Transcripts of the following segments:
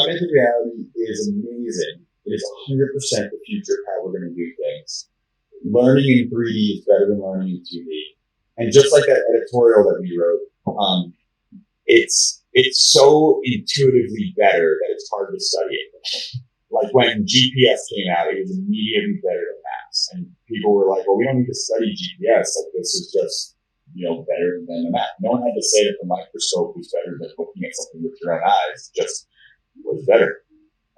augmented reality is amazing. It is 100% the future of how we're going to do things. Learning in 3D is better than learning in 2D. And just like that editorial that we wrote, it's so intuitively better that it's hard to study it. Like when GPS came out, it was immediately better than maps. And people were like, well, we don't need to study GPS. Like this is just, better than a map. No one had to say that the microscope was better than looking at something with your own eyes. It just was better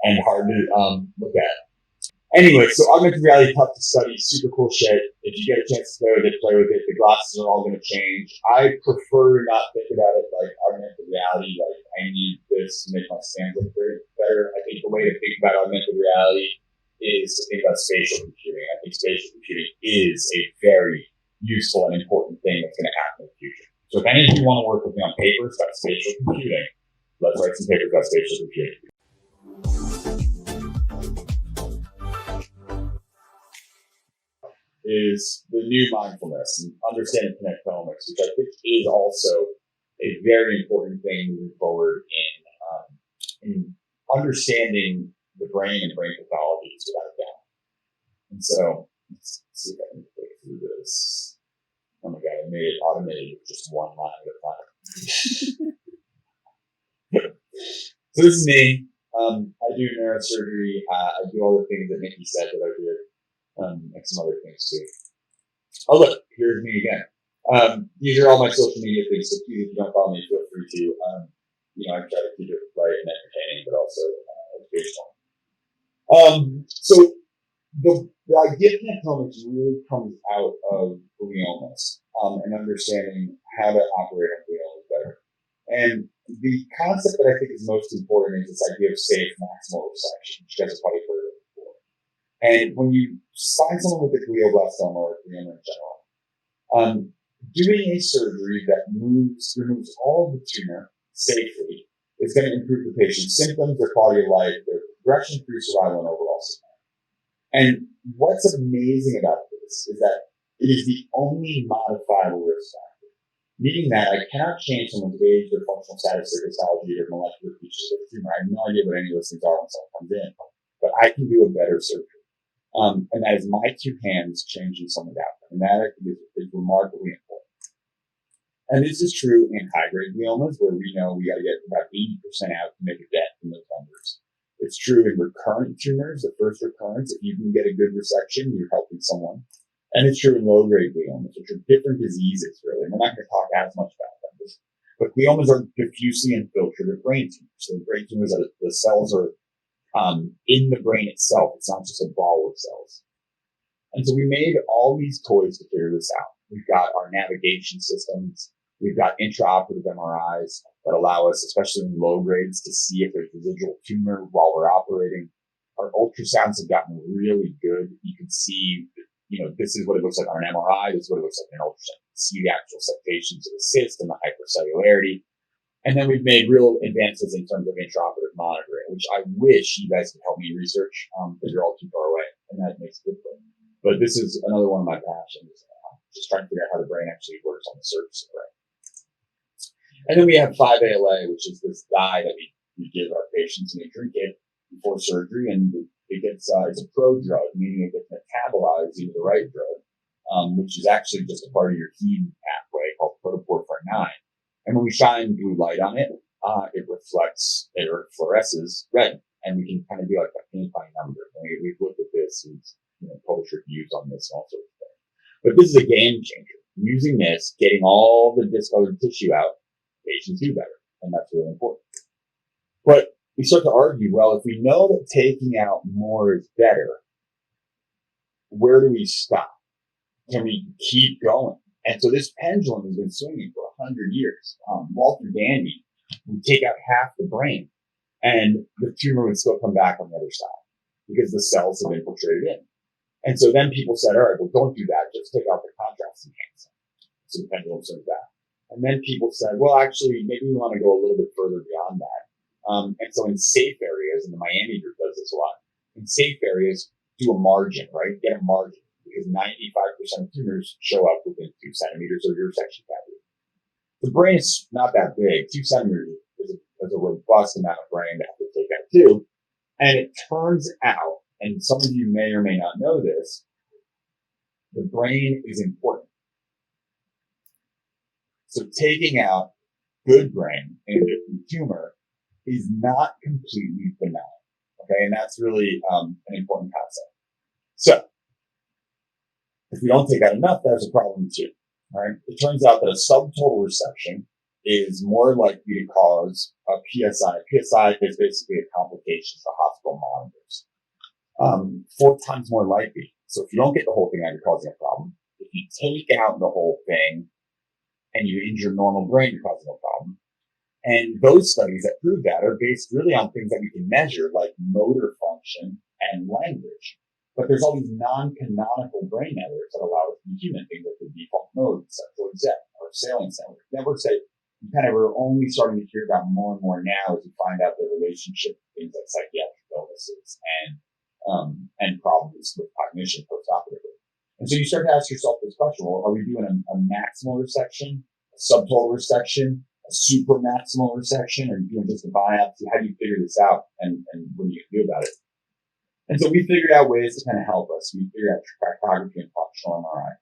and hard to look at. Anyway, so augmented reality, tough to study, super cool shit. If you get a chance to play with it, the glasses are all going to change. I prefer not think about it like augmented reality, like I need this to make my scans look better. I think the way to think about augmented reality is to think about spatial computing. I think spatial computing is a very useful and important thing that's going to happen in the future. So if any of you want to work with me on papers about spatial computing, let's write some papers about spatial computing. Is the new mindfulness and understanding connectomics, which I think is also a very important thing moving forward in understanding the brain and brain pathologies without a doubt. And so let's see if I can click through this. Oh my God, I made it automated with just one line at a time. So this is me. I do neurosurgery. I do all the things that Nikki said that I did. And some other things too. Oh look, here's me again. These are all my social media things, so please, if you don't follow me, feel free to. I try to keep it light and entertaining, but also educational. So the idea of connectomics really comes out of gliomas and understanding how to operate on gliomas better. And the concept that I think is most important is this idea of safe maximal resection, which you guys have probably heard of before. And when you find someone with a glioblastoma or glioma in general, doing a surgery that removes all of the tumor safely is going to improve the patient's symptoms, their quality of life, their progression-free survival, and overall survival. And what's amazing about this is that it is the only modifiable risk factor, meaning that I cannot change someone's age, their functional status, their histology, their molecular features of the tumor. I have no idea what any of those things are when someone comes in, but I can do a better surgery. And that is my two hands changing someone's outcome. And that I think is remarkably important. And this is true in high-grade gliomas, where we know we got to get about 80% out to make a dent in those numbers. It's true in recurrent tumors, the first recurrence. If you can get a good resection, you're helping someone. And it's true in low-grade gliomas, which are different diseases, really. We're not going to talk as much about them. But gliomas are diffusely infiltrated brain tumors. So brain tumors, the cells are in the brain itself. It's not just a ball of cells. And so we made all these toys to figure this out. We've got our navigation systems. We've got intraoperative MRIs that allow us, especially in low grades, to see if there's residual tumor while we're operating. Our ultrasounds have gotten really good. You can see, this is what it looks like on an MRI. This is what it looks like in an ultrasound. You can see the actual septations of the cyst and the hypercellularity. And then we've made real advances in terms of intraoperative monitoring, which I wish you guys could help me research, because you're all too far away, and that makes it good. But this is another one of my passions, just trying to figure out how the brain actually works on the surface of the brain. And then we have 5-ALA, which is this dye that we give our patients, and they drink it before surgery, and it's a pro-drug, meaning it gets metabolized into the right drug, which is actually just a part of your heme pathway called protoporphyrin 9. And when we shine blue light on it, it fluoresces red, and we can kind of do like a paint by number. We've looked at this and published reviews on this and all sorts of things. But this is a game changer. Using this, getting all the discolored tissue out, patients do better, and that's really important. But we start to argue, well, if we know that taking out more is better, where do we stop? Can we keep going? And so this pendulum has been swinging for 100 years. Walter Dandy would take out half the brain, and the tumor would still come back on the other side because the cells have infiltrated in. And so then people said, all right, well, don't do that. Just take out the contrast enhancing. So the pendulum swings back. And then people said, well, actually, maybe we want to go a little bit further beyond that. And so in safe areas, and the Miami group does this a lot, in safe areas, do a margin, right? Get a margin, because 95% of tumors show up within 2 centimeters of your resection cavity. The brain is not that big. 2 centimeters is a robust amount of brain to have to take out too. And it turns out, and some of you may or may not know this, the brain is important. So taking out good brain in a different tumor is not completely benign. Okay, and that's really an important concept. So, if we don't take out enough, there's a problem too. All right, it turns out that a subtotal resection is more likely to cause a PSI. PSI is basically a complication the hospital monitors. 4 times more likely. So if you don't get the whole thing out, you're causing a problem. If you take out the whole thing and you injure normal brain, you're causing a problem. And those studies that prove that are based really on things that we can measure, like motor function and language. But there's all these non-canonical brain networks that allow us to be human, things like the default mode, central exec, or salience network. Networks that you kind of are only starting to hear about more and more now as you find out the relationship with things like psychiatric illnesses and problems with cognition post-operatively. And so you start to ask yourself this question, well, are we doing a maximal resection, a subtotal resection, a super maximal resection, or are you doing just a biopsy? How do you figure this out, and what do you do about it? And so we figured out ways to kind of help us. We figured out tractography and functional MRI.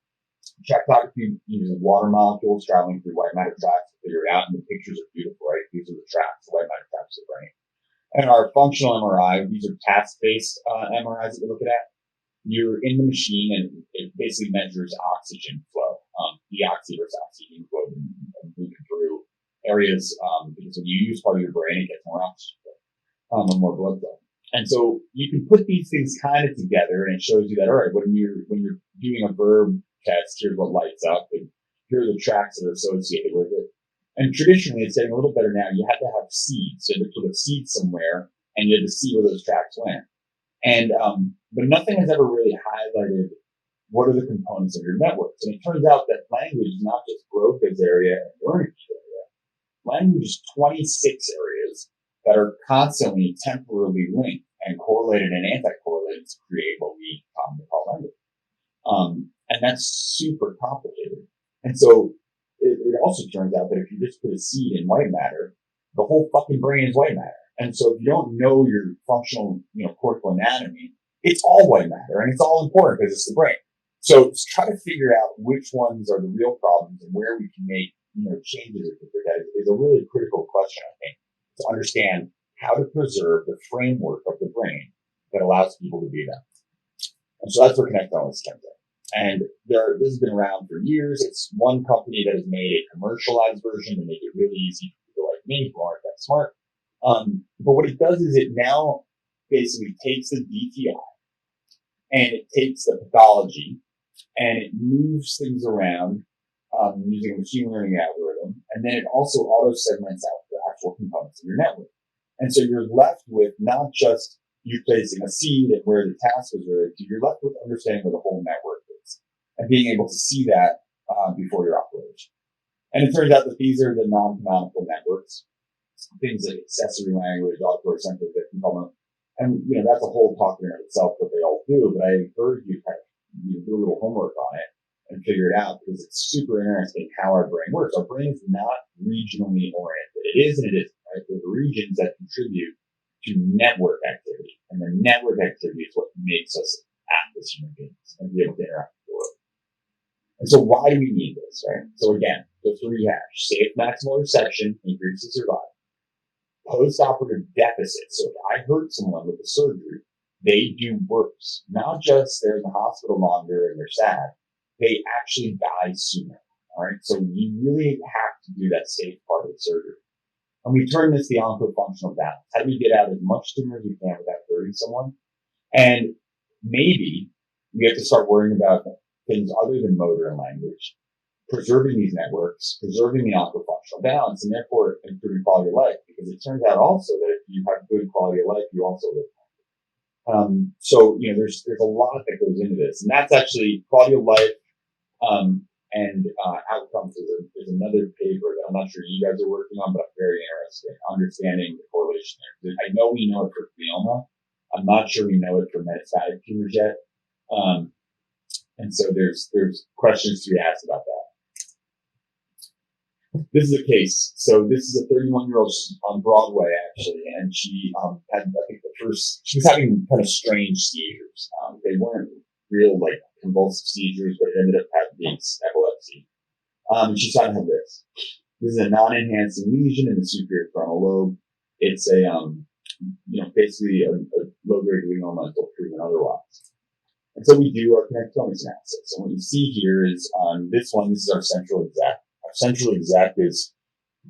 Tractography uses water molecules traveling through white matter tracts to figure it out, and the pictures are beautiful, right? These are the tracts, the white matter tracts of the brain. And our functional MRI, these are task-based MRIs that we're looking at. You're in the machine, and it basically measures oxygen flow, deoxy versus oxygen flow, and moving through areas, because when you use part of your brain, it gets more oxygen flow, and more blood flow. And so you can put these things kind of together, and it shows you that, all right, when you're doing a verb test, here's what lights up, and here are the tracks that are associated with it. And traditionally, it's getting a little better now. You have to have seeds. So you have to put a seed somewhere, and you have to see where those tracks went. And but nothing has ever really highlighted what are the components of your networks. And it turns out that language is not just Broca's area and Wernicke's area. Language is 26 areas that are constantly temporally linked and correlated and anti-correlated to create what we commonly call language. And that's super complicated. And so it also turns out that if you just put a seed in white matter, the whole fucking brain is white matter. And so if you don't know your functional, cortical anatomy, it's all white matter, and it's all important because it's the brain. So try to figure out which ones are the real problems and where we can make, changes. That is a really critical question, I think, to understand how to preserve the framework of the brain that allows people to do that. And so that's where Connectomics comes in. And this has been around for years. It's one company that has made a commercialized version to make it really easy for people like me who aren't that smart. But what it does is it now basically takes the DTI and it takes the pathology and it moves things around using a machine learning algorithm. And then it also auto segments out the actual components of your network. And so you're left with not just you placing a seed and where the task was related to, you're left with understanding where the whole network is and being able to see that before your operation. And it turns out that these are the non-canonical networks, things like accessory language, auditory central component. And, that's a whole talk in itself, what they all do, but I encourage you to kind of do a little homework on it and figure it out because it's super interesting how our brain works. Our brain is not regionally oriented. It is and it isn't, right? There's regions that contribute to network activity, and the network activity is what makes us act as human beings and be able to interact with the world. And so why do we need this, right? So again, let's rehash. Safe maximal resection increases survival. Post-operative deficits. So if I hurt someone with a surgery, they do worse. Not just they're in the hospital longer and they're sad. They actually die sooner. All right. So you really have to do that safe part of the surgery. And we turn this the oncofunctional balance. How do we get out as much tumor as we can without hurting someone? And maybe we have to start worrying about things other than motor and language, preserving these networks, preserving the oncofunctional balance, and therefore improving quality of life. Because it turns out also that if you have good quality of life, you also live longer. So there's a lot that goes into this, and that's actually quality of life and outcomes. There's another paper that I'm not sure you guys are working on, but I'm very interested in understanding the correlation there. I know we know it for glioma. I'm not sure we know it for metastatic tumors yet. And so there's questions to be asked about that. This is a case. So this is a 31-year-old on Broadway, actually, and she had, I think, she was having kind of strange seizures. They weren't real, like, convulsive seizures, but it ended up being epilepsy. She started to have this. This is a non-enhancing lesion in the superior frontal lobe. It's a, basically a low-grade glioma until proven otherwise. And so we do our connectomics analysis. And what you see here is on this one, this is our central exact. Our central exact is,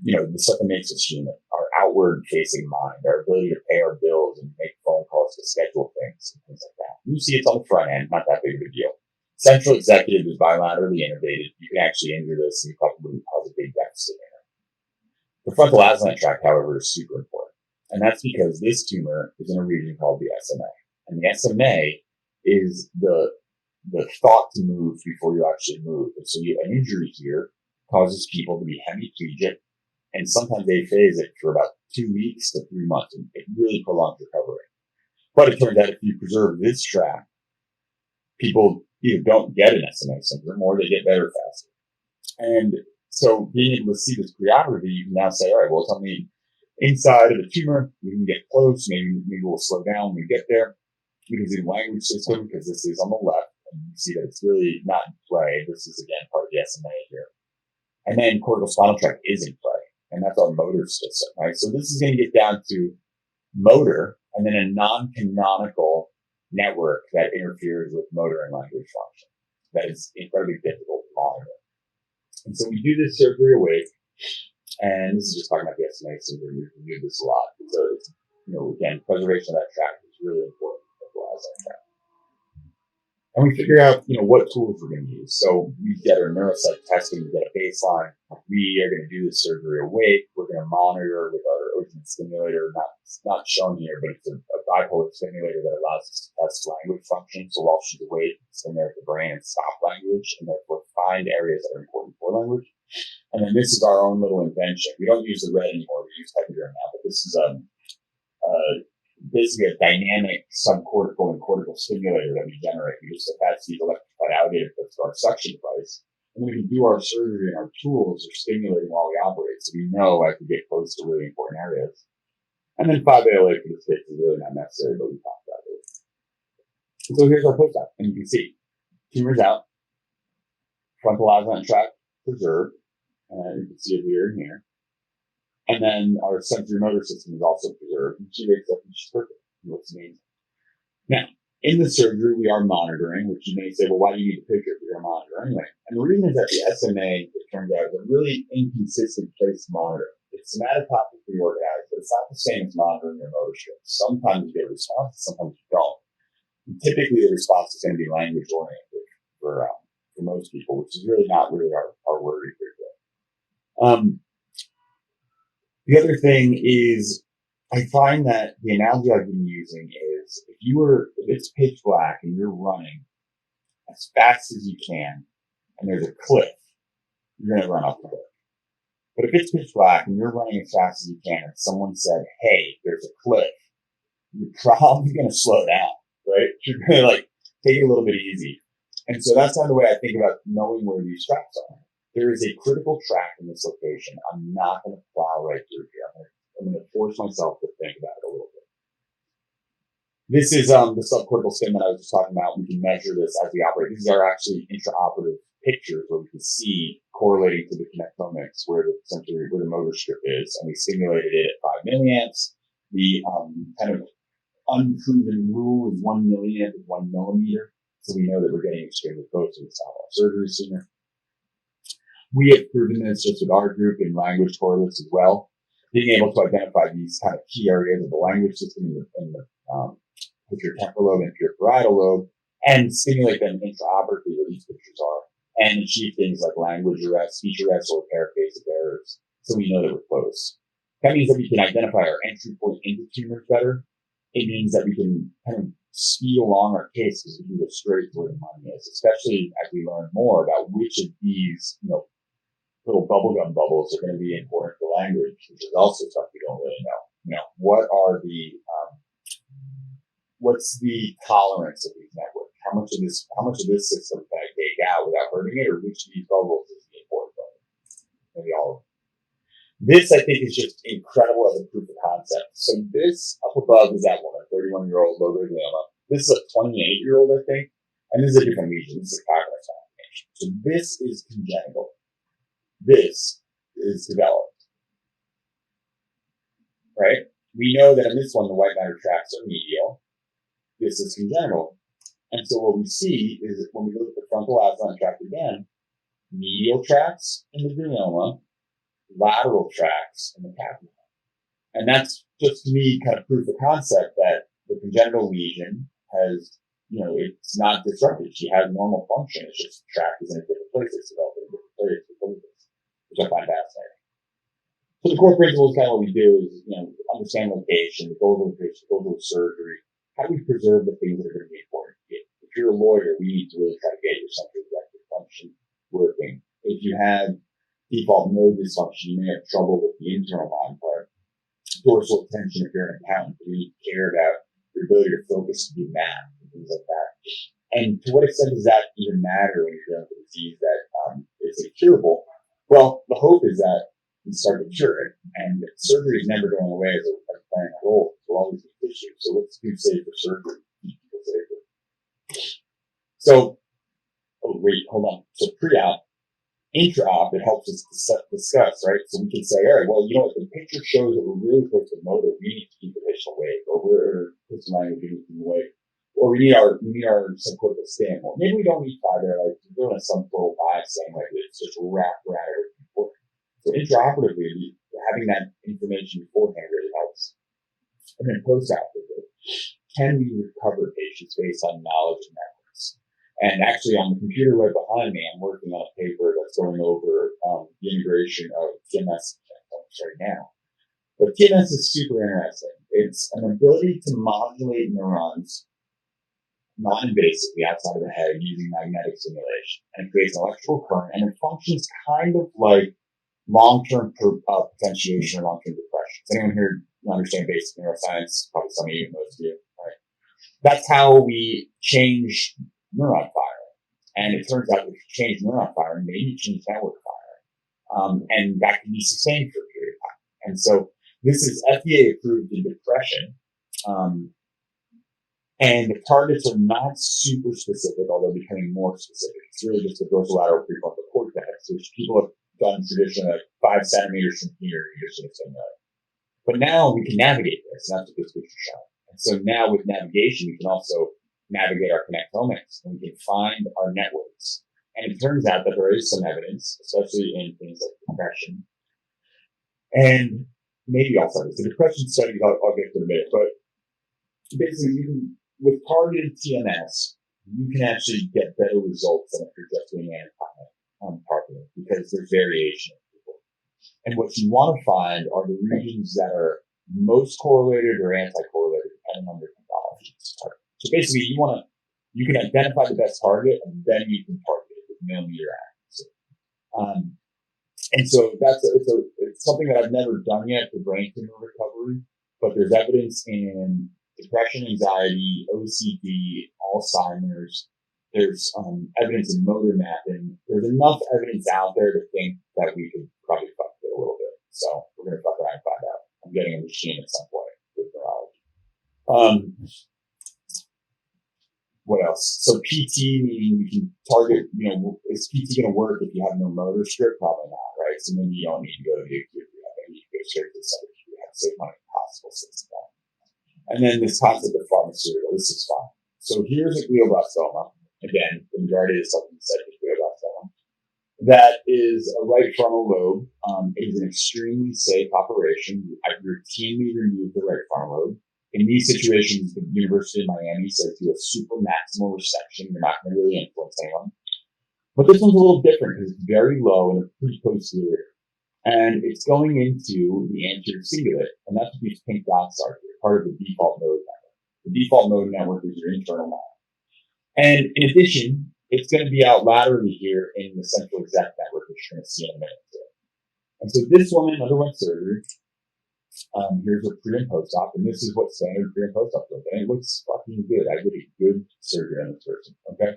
the stuff that makes us human, our outward facing mind, our ability to pay our bills and make phone calls to schedule things and things like that. You see it's on the front end, not that big of a deal. Central executive is bilaterally innervated. You can actually injure this and you probably cause a big deficit in it. The frontal ascendant tract, however, is super important. And that's because this tumor is in a region called the SMA. And the SMA is the thought to move before you actually move. And so an injury here causes people to be hemiplegic and sometimes aphasic for about 2 weeks to 3 months. And it really prolongs recovery. But it turns out if you preserve this tract, people either don't get an SMA syndrome or they get better faster. And so being able to see this preoperatively, you can now say, all right, well, it's on the inside of the tumor. We can get close. Maybe we'll slow down when we get there. We can see the language system because this is on the left. And you see that it's really not in play. This is, again, part of the SMA here. And then cortical spinal tract is in play. And that's our motor system, right? So this is going to get down to motor and then a non-canonical network that interferes with motor and language function. That is incredibly difficult to monitor. And so we do this surgery awake. And this is just talking about the SMA syndrome. We do this a lot. So it's, again, preservation of that tract is really important as well as that tract. And we figure out, what tools we're going to use. So we get our neuropsych testing, we get a baseline. We are going to do the surgery awake. We're going to monitor with our ocean stimulator, not shown here, but it's a bipolar stimulator that allows us to test language function. So while she's awake, stimulate the brain and stop language, and therefore find areas that are important for language. And then this is our own little invention. We don't use the red anymore. We use hypoderm now, but this is basically a dynamic subcortical and cortical stimulator that we generate. We just attach these electrified outputs to our suction device, and we can do our surgery and our tools are stimulating while we operate, so we know I can get close to really important areas. And then 5-ALA for this case is really not necessary, but we talked about it. So here's our post-op, and you can see tumors out, frontal ascendant tract preserved. You can see it here and here. And then our sensory motor system is also preserved. And she wakes up and she's perfect. It looks amazing. Now, in the surgery, we are monitoring, which you may say, well, why do you need a picture if you're going to monitor anyway? And the reason is that the SMA, it turns out, is a really inconsistent place to monitor. It's somatotopically organized, but it's not the same as monitoring your motor strips. Sometimes you get a response, sometimes you don't. And typically, the response is going to be language oriented for most people, which is really not really our worry here. The other thing is, I find that the analogy I've been using is if it's pitch black and you're running as fast as you can and there's a cliff, you're going to run off the cliff. But if it's pitch black and you're running as fast as you can and someone said, hey, there's a cliff, you're probably going to slow down, right? You're going to take it a little bit easy. And so that's kind of the way I think about knowing where these tracks are. There is a critical track in this location. I'm not going to plow right through here. I'm going to force myself to think about it a little bit. This is the subcortical stim that I was just talking about. We can measure this as we operate. These are actually intraoperative pictures where we can see correlating to the connectomics where the motor strip is, and we simulated it at 5 milliamps. The kind of unproven rule is 1 milliamp is 1 millimeter, so we know that we're getting extremely close to the stop our surgery sooner. We have proven this just with our group in language correlates as well. Being able to identify these kind of key areas of the language system in the posterior temporal lobe and inferior parietal lobe, and stimulate them intraoperatively where these pictures are, and achieve things like language arrest, speech arrest, or paraphasic errors, so we know that we're close. That means that we can identify our entry point into tumors better. It means that we can kind of speed along our case because we can go straight to where the money is, especially as we learn more about which of these, little bubblegum bubbles are going to be important for language, which is also stuff we don't really know. What are what's the tolerance of these networks? How much of this system can I take out without hurting it, or which of these bubbles is the important bubble? Maybe all of them. This, I think, is just incredible as a proof of concept. So this up above is that woman, 31-year-old low-grade glioma. This is a 28-year-old, I think, and this is a different lesion. This is a cognitive inflammation. So this is congenital. This is developed, right? We know that in this one, the white matter tracts are medial. This is congenital. And so what we see is when we look at the frontal axon tract again, medial tracts in the glioma, lateral tracts in the capillary. And that's just, to me, kind of proof of concept that the congenital lesion has, it's not disrupted. She has normal function. It's just the tract is in a different place. It's developed in a different place, which I find fascinating. So the core principle is kind of what we do is, understand location, the goals of location, the goals of surgery. How do we preserve the things that are going to be important to you? If you're a lawyer, we need to really try to get your central executive function working. If you have default node dysfunction, you may have trouble with the internal mind part. Dorsal attention, if you're an accountant, you really care about your ability to focus and do math and things like that. And to what extent does that even matter when you're dealing with a disease that is incurable? Well, the hope is that we start to cure it, and surgery is never going away as a playing a role. It will always be tissue. So let's do safer surgery. Keep people safer. So, hold on. So pre-op, intra-op, it helps us discuss, right? So we can say, all right, well, the picture shows that we're really close to motor. We need to keep the patient awake, or we're close to language, we need to keep them awake. Or we need our subcortical stim. Or maybe we don't need fiber, like we're doing a subcortical bias thing, like it's just wrapped around everything important. So intraoperatively, having that information beforehand really helps. And then post-operatively, can we recover patients based on knowledge and networks? And actually, on the computer right behind me, I'm working on a paper that's going over the integration of TMS right now. But TMS is super interesting. It's an ability to modulate neurons non-invasively outside of the head using magnetic stimulation. And it creates an electrical current, and it functions kind of like long-term potentiation or long-term depression. Does anyone here understand basic neuroscience? Probably some of you, most of you, right? That's how we change neuron firing. And it turns out if you change neuron firing, maybe you change network firing. And that can be sustained for a period of time. And so this is FDA approved in depression. And the targets are not super specific, although becoming more specific. It's really just the dorsolateral prefrontal cortex, which people have done traditionally like 5 centimeters from here, you're sort of similar. But now we can navigate this, and that's what this picture shows. And so now with navigation, we can also navigate our connectomics, and we can find our networks. And it turns out that there is some evidence, especially in things like depression, and maybe Alzheimer's. The depression studies, I'll get to in a minute, but basically with targeted TMS, you can actually get better results than if you're just doing targeting, because there's variation in people. And what you want to find are the regions that are most correlated or anti-correlated depending on their pathology. So basically, you can identify the best target, and then you can target it with millimeter accuracy. And so it's something that I've never done yet for brain tumor recovery, but there's evidence in depression, anxiety, OCD, Alzheimer's. There's evidence in motor mapping. There's enough evidence out there to think that we could probably fuck it a little bit. So we're going to fuck around and find out. I'm getting a machine at some point with neurology. What else? So PT, meaning we can target, is PT going to work if you have no motor strip? Probably not, right? So maybe you don't need to go to the acute rehab. Maybe you go straight to the center if you have to save money in the hospital system. And then this concept of pharmaceutical, this is fine. So here's a glioblastoma. Again, the majority of something said is glioblastoma. That is a right frontal lobe. It is an extremely safe operation. I routinely remove the right frontal lobe. In these situations, the University of Miami says do a super maximal resection. You're not going to really influence anyone. But this one's a little different because it's very low and it's pretty posterior. And it's going into the anterior cingulate, and that's what these pink dots are here, part of the default node network. The default node network is your internal mind. And in addition, it's going to be out laterally here in the central exec network, which you're going to see in a minute. And so this woman underwent surgery. Here's her pre and post-op, and this is what standard pre and post-op looks like. And it looks fucking good. I did a good surgery on this person, okay?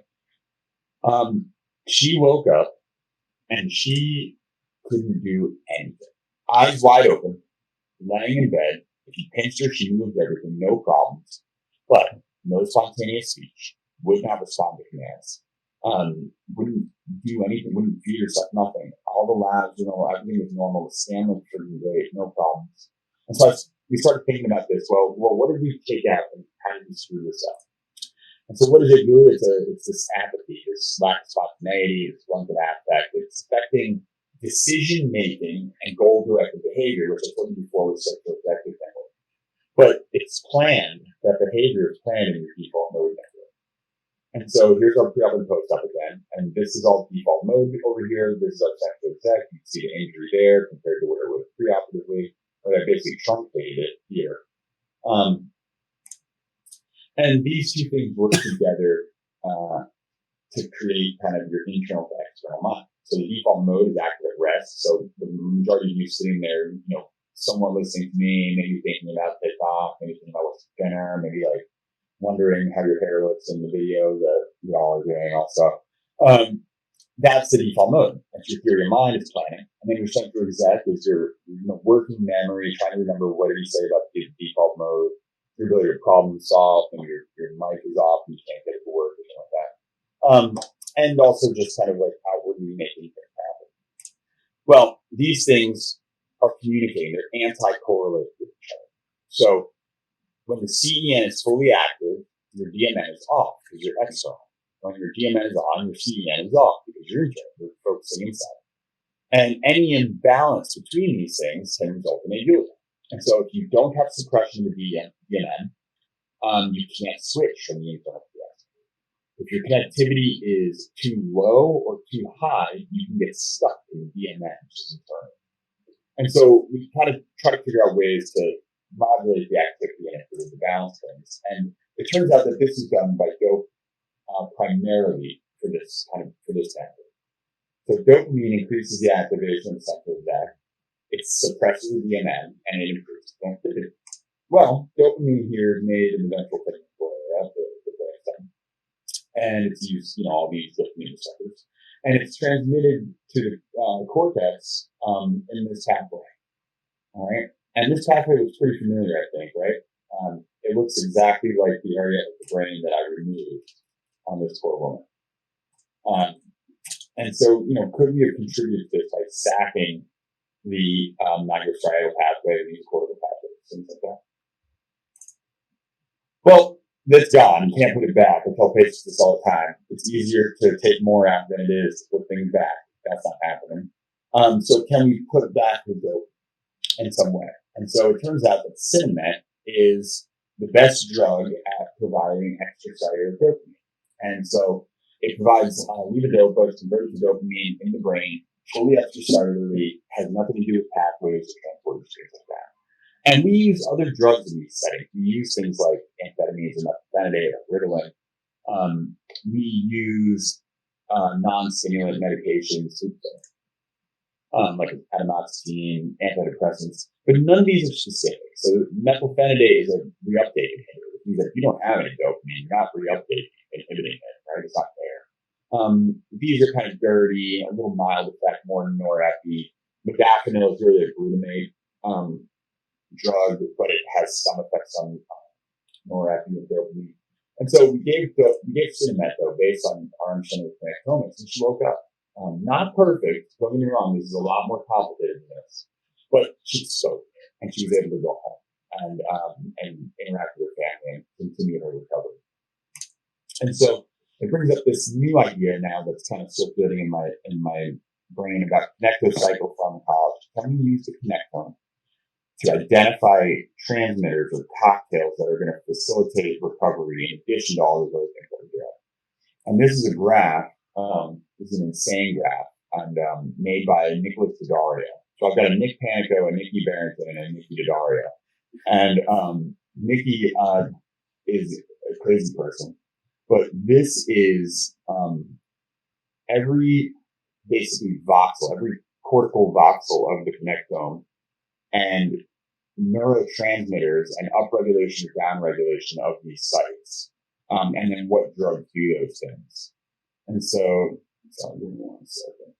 She woke up, and she couldn't do anything. eyes wide open, laying in bed. If you pinched her, she moved everything, no problems. But no spontaneous speech, would not respond to commands, wouldn't do anything, wouldn't feed herself, nothing. All the labs, everything was normal. The scan looked pretty great, no problems. And so we started thinking about this. Well, what did we take out and how did we screw this up? And so what does it do? It's this apathy, this lack of spontaneity, this blunted affect. It's affecting decision making and goal directed behavior, which I told you before was psychoactive network. But it's planned, that behavior is planned in your default mode network. And so here's our pre-op and post-op again. And this is all default mode over here. This is our psychoactive. You can see the injury there compared to where it was preoperatively, but I basically truncated it here. And these two things work together to create kind of your internal to external mind. So the default mode is active at rest. So the majority of you sitting there, somewhat listening to me, maybe thinking about TikTok, maybe thinking about what's for dinner, maybe like wondering how your hair looks in the video that y'all are doing also. That's the default mode. That's your theory of mind is planning. And then your central exec is your working memory, trying to remember what did he say about the default mode, your ability to problem solve, and your mic is off and you can't get it to work or something like that. And also just kind of like outwardly making things happen. Well, these things are communicating. They're anti-correlated with each other. So when the CEN is fully active, your DMN is off because you're external. When your DMN is on, your CEN is off because you're internal. You're focusing inside. And any imbalance between these things can result in abulia. And so if you don't have suppression of the DMN, you can't switch from the internal to the external. If your connectivity is too low or too high, you can get stuck in the DMN, which is internal. And so we kind of try to figure out ways to modulate the activity and to balance things. And it turns out that this is done by dope primarily for this method. So dopamine increases the activation of the central exec. It suppresses the DMN and it improves connectivity. Well, dopamine here is made in the ventral tegmental area, the brainstem, and it's used, all these dopamine receptors, and it's transmitted to the cortex in this pathway. All right, and this pathway looks pretty familiar, I think, right? It looks exactly like the area of the brain that I removed on this poor woman. And so, could we have contributed to this by sapping the nigrostriatal pathway, these cortical pathways, things like that? Well, that's gone. You can't put it back. I tell patients this all the time. It's easier to take more out than it is to put things back. That's not happening. So can we put back the dope in some way? And so it turns out that Cinemet is the best drug at providing extracellular dopamine. And so it provides levodopa, it's converted to dopamine in the brain, fully extracellularly, has nothing to do with pathways or transporters, things like that. And we use other drugs in these settings. We use things like amphetamines and methylphenidate or Ritalin. We use non-stimulant medications, like atomoxetine, antidepressants, but none of these are specific. So methylphenidate is a reuptake inhibitor, which means that if you don't have any dopamine, you're not reuptake inhibiting it, right? It's not there. These are kind of dirty, a little mild effect, more norepi. Modafinil is really a glutamate drug, but it has some effects on norepi and dopamine. And so we gave Cinemet, though, based on our understanding of Connectomics, and she woke up. Not perfect, don't get me wrong, this is a lot more complicated than this. But she spoke, and she was able to go home and interact with her family and continue her recovery. And so it brings up this new idea now that's kind of circulating in my brain about connectocycle pharmacology. Can we use the connectome to identify transmitters or cocktails that are going to facilitate recovery in addition to all of those things that we're doing? And this is a graph. This is an insane graph and made by Nicholas Daddario. So I've got a Nick Panico, a Nikki Barrington, and a Nikki Daddario. And Nikki is a crazy person. But this is every basically voxel, every cortical voxel of the connectome and neurotransmitters and upregulation or downregulation of these sites. And then what drugs do those things. And so, give me 1 second.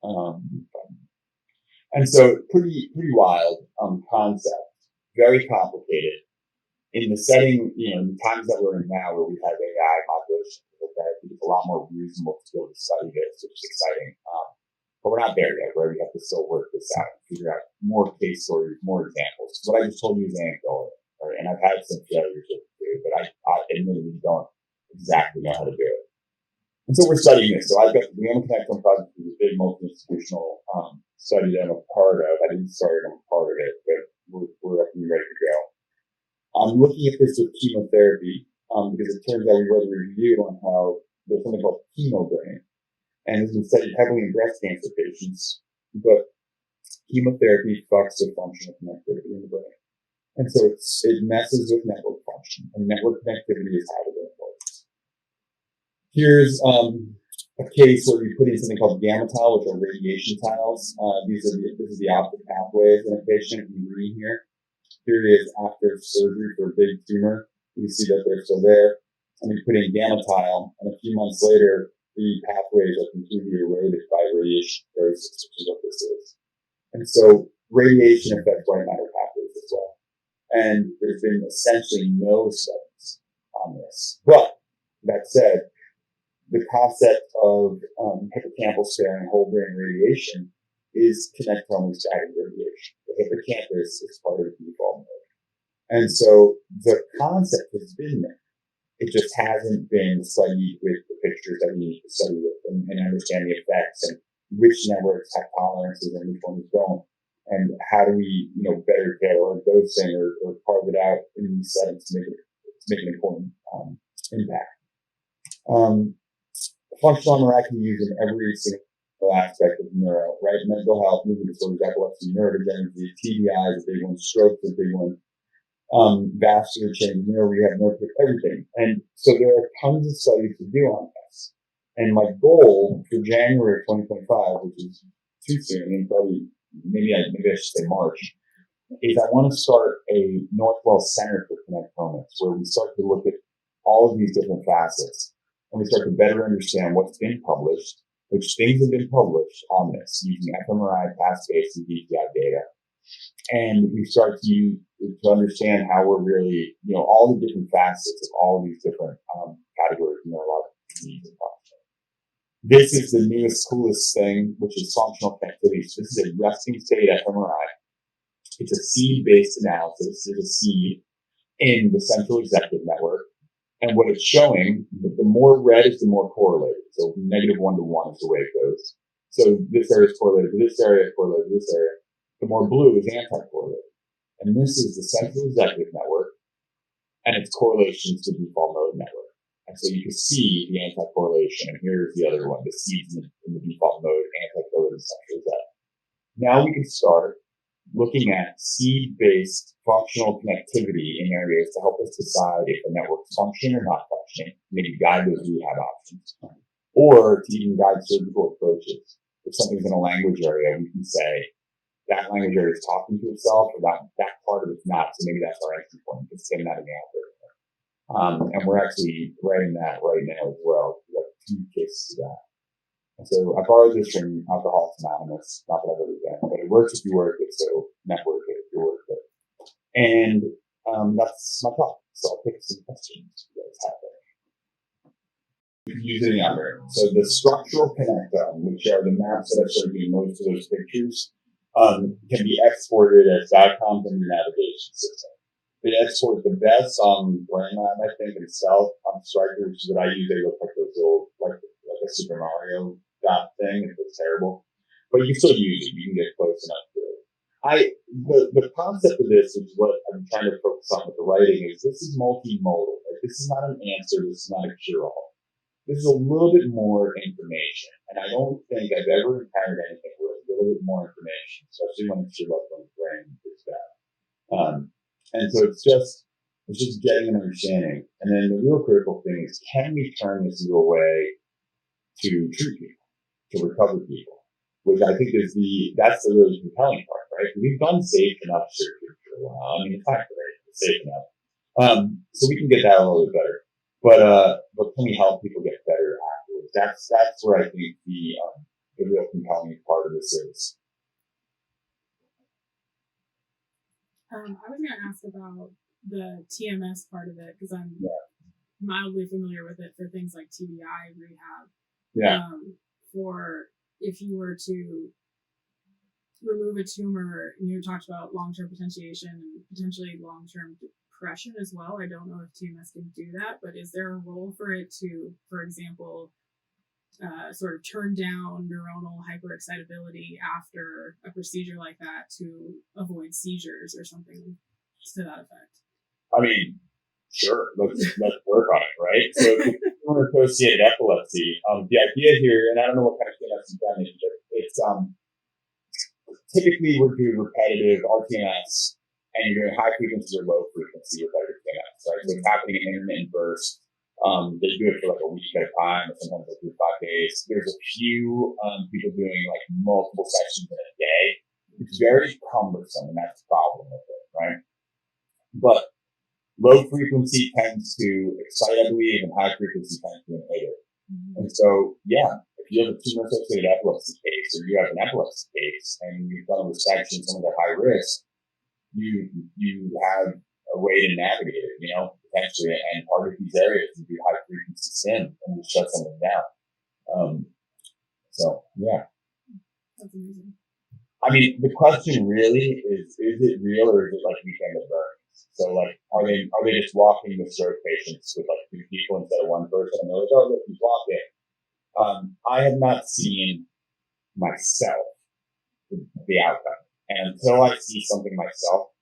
Um, and so pretty wild concept, very complicated. In the setting, in the times that we're in now, where we have AI modulation, I think it's a lot more reasonable to be able to study this, which is exciting. But we're not there yet, right? We have to still work this out, figure out more case stories, more examples. What I just told you is anecdotal, right? And I've had some failures with it too, but I admittedly don't exactly know how to do it. And so we're studying this. So I've got the Connectomic project, is a big multi-institutional study that I'm a part of. I didn't start it, I'm a part of it, but we're up and ready to go. I'm looking at this with chemotherapy because it turns out we read a review on how there's something called chemo brain, and it's been studied heavily in breast cancer patients, but chemotherapy fucks with functional connectivity in the brain. And so it messes with network function, and network connectivity is how the brain works. Here's a case where we put in something called gamma tile, which are radiation tiles. This is the optic pathways in a patient. You read here. Here it is after surgery for a big tumor. You see that they're still there. And we put in gamma tile, and a few months later, the pathways are completely eroded by radiation neurosis, which is what this is. And so radiation affects white matter pathways as well. And there's been essentially no studies on this. But that said, the concept of hippocampal sparing whole brain radiation is connectomics guided radiation. The hippocampus is part of the default mode. And so the concept has been there. It just hasn't been studied with the pictures that we need to study with and understand the effects and which networks have tolerances and which ones don't. And how do we, better tailor dosing or carve it out in these settings to make an important impact. Functional MRI can be used in every single aspect of neuro, right? Mental health, movement disorders, epilepsy, neurodegenerative, TBI is a big one, stroke is a big one, vascular change, neuro-rehab, everything. And so there are tons of studies to do on this. And my goal for January 2025, which is too soon, and probably maybe I should say March, is I want to start a Northwell Center for Connectomics, where we start to look at all of these different facets, and we start to better understand what's been published, which things have been published on this using fMRI, PAS-based, and DTI data. And we start to understand how we're really, all the different facets of all of these different categories of neurological disease and function. This is the newest, coolest thing, which is functional connectivity. So this is a resting state fMRI. It's a seed-based analysis. There's a seed in the central executive network. And what it's showing, the more red is the more correlated. So -1 to 1 is the way it goes. So this area is correlated to this area, correlated to this area. The more blue is anti-correlated. And this is the central executive network and its correlations to default mode network. And so you can see the anti-correlation. And here's the other one, the seeds in the default mode, anti-correlated central executive. Now we can start looking at seed-based functional connectivity in areas to help us decide if the networks function or not functioning, maybe guide those rehab options, or to even guide surgical approaches. If something's in a language area, we can say that language area is talking to itself, or that part of it's not, so maybe that's our entry point. We can send that in the algorithm. And we're actually writing that right now as well. We've got 2 cases of that. And so I borrowed this from Alcoholics Anonymous, not that I've ever done, but it works if you work it, so network it if you work it. And that's my talk. So I'll pick some questions you guys have there. You can use any other. So the structural connectome, which are the maps that I showed you in most of those pictures, can be exported as DICOM from your navigation system. They export the best on BrainLab, I think, itself on Striker, which is what I use. They look like those little, like a Super Mario dot thing. It looks terrible, but you can still use it. You can get close enough to it. The concept of this is what I'm trying to focus on with the writing is this is multimodal. Like, this is not an answer. This is not a cure-all. This is a little bit more information, and I don't think I've ever encountered anything with a little bit more information, especially when it's your loved one's brain is bad. And so it's just getting an understanding. And then the real critical thing is, can we turn this into a way to treat people, to recover people, which I think that's the really compelling part, right? We've done safe enough surgery for a while. I mean, it's not great, it's safe enough. So we can get that a little bit better. But can we help people get better afterwards? That's where I think the the real compelling part of this is. I was going to ask about the TMS part of it because I'm mildly familiar with it for things like TBI rehab. Yeah. For if you were to remove a tumor, and you talked about long-term potentiation and potentially long-term depression as well. I don't know if TMS can do that, but is there a role for it to, for example, sort of turn down neuronal hyperexcitability after a procedure like that to avoid seizures or something to that effect? I mean, sure. Let's work on it, right? So, tumor-associated epilepsy. The idea here, and I don't know what kind of TMS you've done, it's typically we're doing repetitive RTMS, and you're doing high frequency or low frequency repetitive TMS, right? So it's happening in intermittent bursts. They do it for like a week at a time, or sometimes they'll do 5 days. There's a few people doing like multiple sessions in a day. It's very cumbersome, and that's the problem with it, right? But low frequency tends to excite, I believe, and high frequency tends to inhibit. And so, yeah, if you have a tumor-associated epilepsy case, or you have an epilepsy case, and you've done a resection, someone at high risk, you have a way to navigate it, potentially, and target these areas and do high frequency stim and just shut something down. So, yeah. That's amazing. I mean, the question really is it real or is it like weekend of burns? So, like, are they just walking the stroke patients with like 2 people instead of 1 person? And they're like, oh, look, he's walking. I have not seen myself the outcome. And until I see something myself,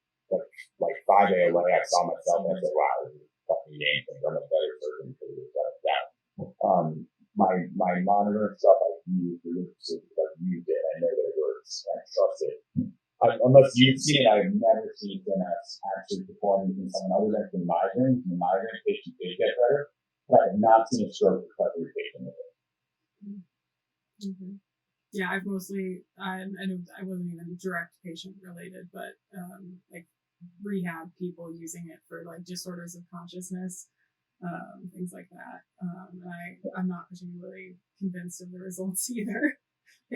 like 5 AOA, I saw myself and I said, wow, this is a fucking game changer. I'm a better surgeon for this down. My monitor and stuff I've used, I've used it. I know that it works. I trust it. Unless you've seen it, I've never seen TMS actually perform in someone other than for migraine. The migraine patient did get better, but I have not seen a stroke recovery patient with it. Mm-hmm. Yeah, I've mostly, I wasn't even direct patient related, but like rehab people using it for like disorders of consciousness, things like that. And I'm not particularly convinced of the results either.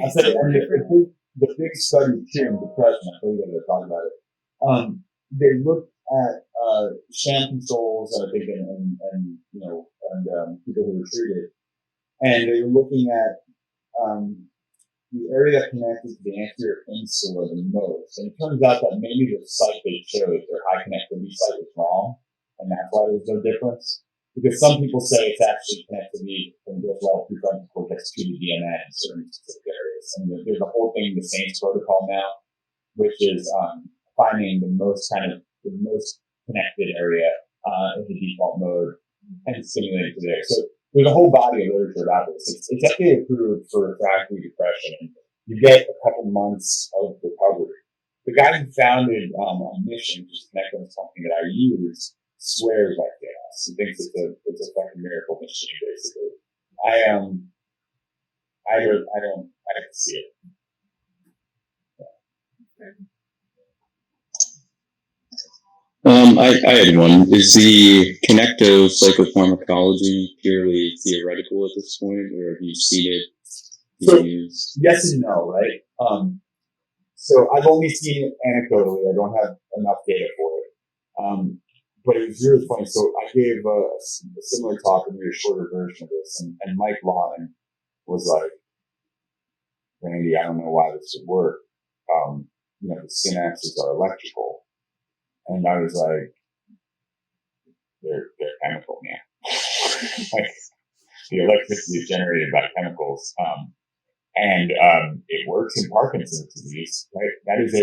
I'll tell you, the big study too in depression, I told you that talk about it. They looked at sham controls, I think, and people who were treated, and they were looking at the area that connected to the anterior insula the most. And it turns out that maybe the site they chose, their high connectivity site, was wrong, and that's why there's no difference. Because some people say it's actually connectivity from the lateral prefrontal cortex to the DMN in certain specific areas. And there's a whole thing in the SAINTS protocol now, which is finding the most connected area in the default mode and stimulating to there. So there's a whole body of literature about this. It's FDA approved for refractory depression, and you get a couple months of recovery. The guy who founded Mission, which is the Connectomic company that I use, swears like this. He thinks it's a fucking miracle machine, basically. I don't see it. I had one. Is the connective psychopharmacology purely theoretical at this point, or have you seen it used? Yes and no, right? So I've only seen it anecdotally. I don't have enough data for it. But it was really funny. So I gave a similar talk, maybe a shorter version of this, and Mike Lawton was like, Randy, I don't know why this would work. The synapses are electrical. And I was like, they're chemical, man. Like, the electricity is generated by chemicals. And it works in Parkinson's disease, right? That is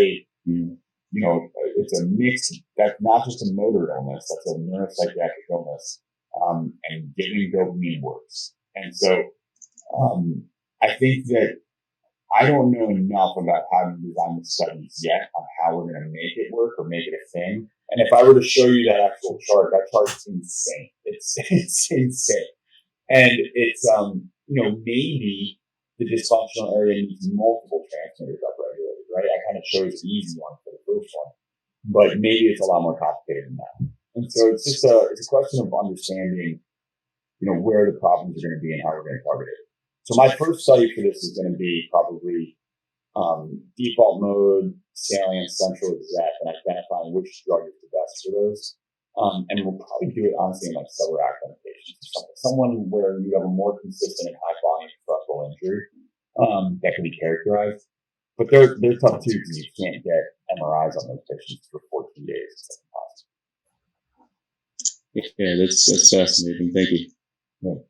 it's a mix. That's not just a motor illness. That's a neuropsychiatric illness. And giving dopamine works. And so, I think that I don't know enough about how to design the studies yet on how we're going to make it work or make it a thing. And if I were to show you that actual chart, that chart's insane. It's insane. And it's, maybe the dysfunctional area needs multiple transmitters upregulated, right? I kind of chose the easy one for the first one, but maybe it's a lot more complicated than that. And so it's a question of understanding, where the problems are going to be and how we're going to target it. So my first study for this is going to be probably default mode, salient, central exact, and identifying which drug is the best for those. And we'll probably do it honestly in like subarachnoid patients or something. Someone where you have a more consistent and high volume frontal injury that can be characterized. But they're tough too because you can't get MRIs on those patients for 14 days. It's impossible. Yeah, that's fascinating. Thank you. Yeah.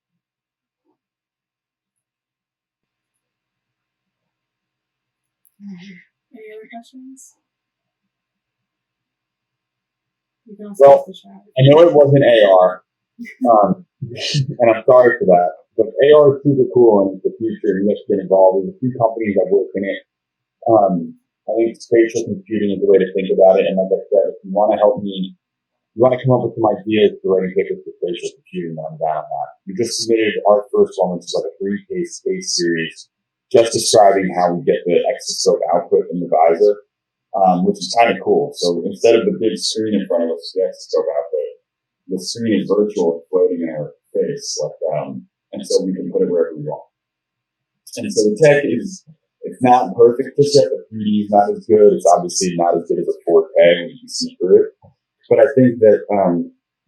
Any other questions? You can also use the chat. I know it wasn't AR, and I'm sorry for that, but AR is super cool and it's the future and you have to get involved. There's a few companies that work in it. I think spatial computing is the way to think about it. And like I said, if you want to help me, you want to come up with some ideas for writing papers for spatial computing, then I'm down on that. We just submitted our first one, which is like a 3-case space series, just describing how we get the exoscope output in the visor, which is kind of cool. So instead of the big screen in front of us, the exoscope output, the screen is virtual and floating in our face, and so we can put it wherever we want. And so the tech it's not perfect just yet. The 3D is not as good. It's obviously not as good as a 4K when you can see through it. But I think that,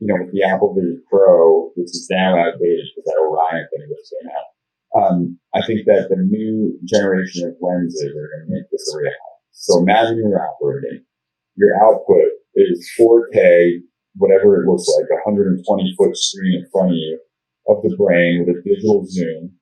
with the Apple Vision Pro, which is now outdated because that Orion thing just came out, I think that the new generation of lenses are going to make this a reality. So imagine you're operating. Your output is 4K, whatever it looks like, 120-foot screen in front of you of the brain with a digital zoom.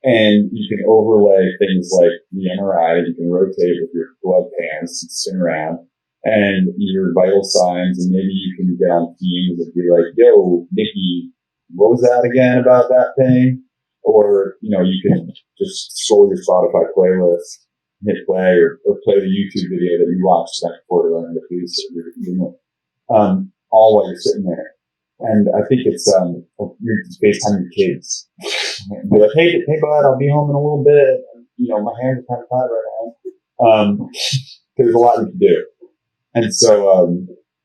And you can overlay things like the MRI that you can rotate with your gloved hands and spin around, and your vital signs, and maybe you can get on Teams and be like, yo, Nikki, what was that again about that thing? Or, you can just scroll your Spotify playlist, hit play, or play the YouTube video that you watched back before to learn the food that you're eating, all while you're sitting there. And I think it's, you're just FaceTime your kids. Be like, hey, bud, I'll be home in a little bit. My hands are kind of tied right now. There's a lot you can do. And so,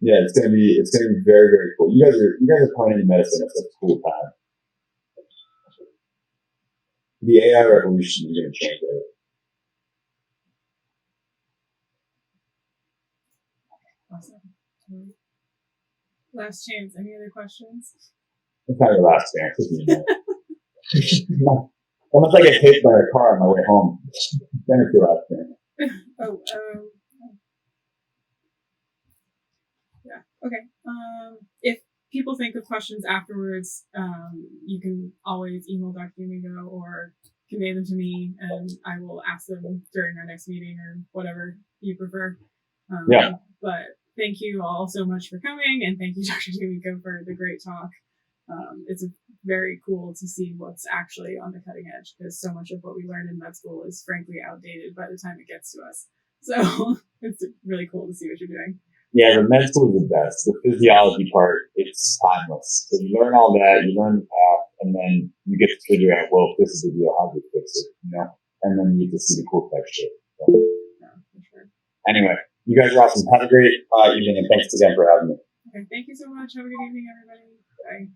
it's going to be very, very cool. You guys are coming into medicine. It's a cool time. The AI revolution is going to change it. Awesome. Last chance. Any other questions? It's not your last chance. Unless I get hit by a car on my way home, then it's your last chance. Yeah. Okay. If people think of questions afterwards, you can always email Dr. Domingo or convey them to me, and I will ask them during our next meeting or whatever you prefer. But thank you all so much for coming, and thank you, Dr. Domingo, for the great talk. It's very cool to see what's actually on the cutting edge, because so much of what we learned in med school is frankly outdated by the time it gets to us. So it's really cool to see what you're doing. Yeah, the med school is the best. The physiology part, it's timeless. So you learn all that, you learn the path, and then you get to figure out, well, if this is the deal, how do we fix it? And then you get to see the cool texture. So, yeah, for sure. Anyway, you guys are awesome. Have a great evening, and thanks again for having me. Okay, thank you so much. Have a good evening, everybody. Bye.